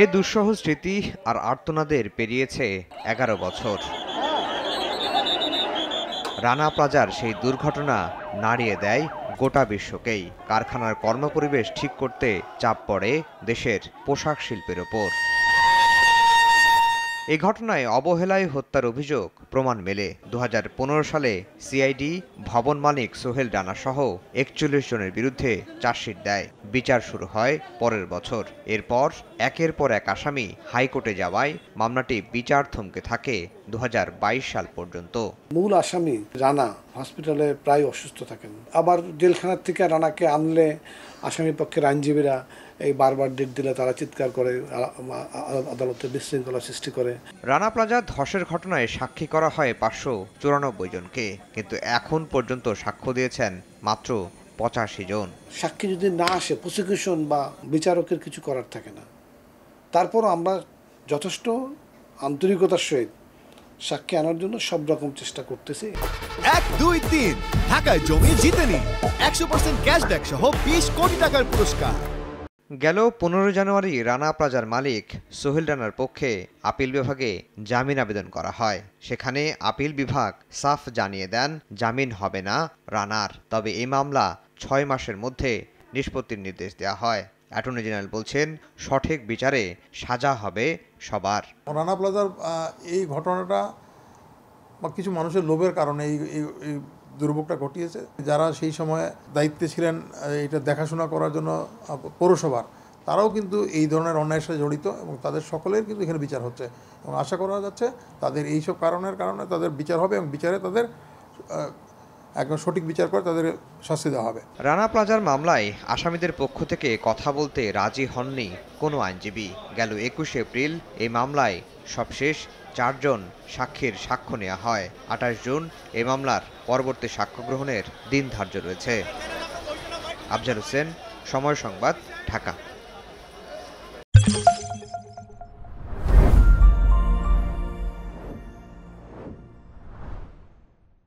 এ দুঃসহ স্মৃতি আর আর্তনাদের পেরিয়েছে 11 বছর। রানা প্লাজার সেই দুর্ঘটনা নাড়িয়ে দেয় গোটা বিশ্বকেই। কারখানার কর্মপরিবেশ ঠিক করতে চাপ পড়ে দেশের পোশাক শিল্পের ওপর। এই ঘটনায় অবহেলায় হত্যার অভিযোগ প্রমাণ মেলে। 2015 সালে সিআইডি ভবন মালিক সোহেল রানা সহ 41 জনের বিরুদ্ধে চার্জশিট দেয়। বিচার শুরু হয় পরের বছর। এরপর একের পর এক আসামি হাইকোর্টে যাওয়ায় মামলাটি বিচার থমকে থাকে 2022 সাল পর্যন্ত। মূল আসামি রানা হসপিটালে প্রায় অসুস্থ থাকেন। আবার জেলখানার থেকে রানাকে আনলে আসামি পক্ষের আইনজীবীরা এই বারবার ডেট দিলে তারা চিৎকার করে, আদালতে বিশৃঙ্খলা সৃষ্টি করে। রানা প্লাজা ধসের ঘটনায় সাক্ষী করা হয় 594 জনকে, কিন্তু এখন পর্যন্ত সাক্ষ্য দিয়েছেন মাত্র 85 জন। সাক্ষী যদি না আসে, প্রসিকিউশন বা বিচারকের কিছু করার থাকে না। তারপর আমরা যথেষ্ট আন্তরিকতার সহিত সাক্ষী আনার জন্য সব রকম চেষ্টা করতেছি। 1, 2, 3 ঢাকায় জমি জিতে নিন 100% ক্যাশব্যাক সহ 20 কোটি টাকার পুরস্কার। গেল 15 জানুয়ারি রানা প্লাজার মালিক সোহেল রানার পক্ষে আপিল বিভাগে জামিন আবেদন করা হয়। সেখানে আপিল বিভাগ সাফ জানিয়ে দেন জামিন হবে না রানার। তবে এই মামলা 6 মাসের মধ্যে নিষ্পত্তির নির্দেশ দেওয়া হয়। অ্যাটর্নি জেনারেল বলছেন, সঠিক বিচারে সাজা হবে সবার। রানা প্লাজার এই ঘটনাটা কিছু মানুষের লোভের কারণে এই দুর্ভোগটা ঘটিয়েছে। যারা সেই সময় দায়িত্বে ছিলেন এটা দেখাশোনা করার জন্য পৌরসভার, তারাও কিন্তু এই ধরনের অন্যায়ের সাথে জড়িত এবং তাদের সকলের কিন্তু এখানে বিচার হচ্ছে এবং আশা করা যাচ্ছে তাদের এইসব কারণে তাদের বিচার হবে এবং বিচারে তাদের একদম সঠিক বিচার করে তাদের শাস্তি দেওয়া হবে। রানা প্লাজার মামলায় আসামিদের পক্ষ থেকে কথা বলতে রাজি হননি কোনো আইনজীবী। গেল 21 এপ্রিল এই মামলায় সবশেষ 4 জন সাক্ষীর সাক্ষ্য নেওয়া হয়। 28 জুন এই মামলার পরবর্তী সাক্ষ্য গ্রহণের দিন ধার্য রয়েছে। আফজাল হোসেন, সময় সংবাদ, ঢাকা।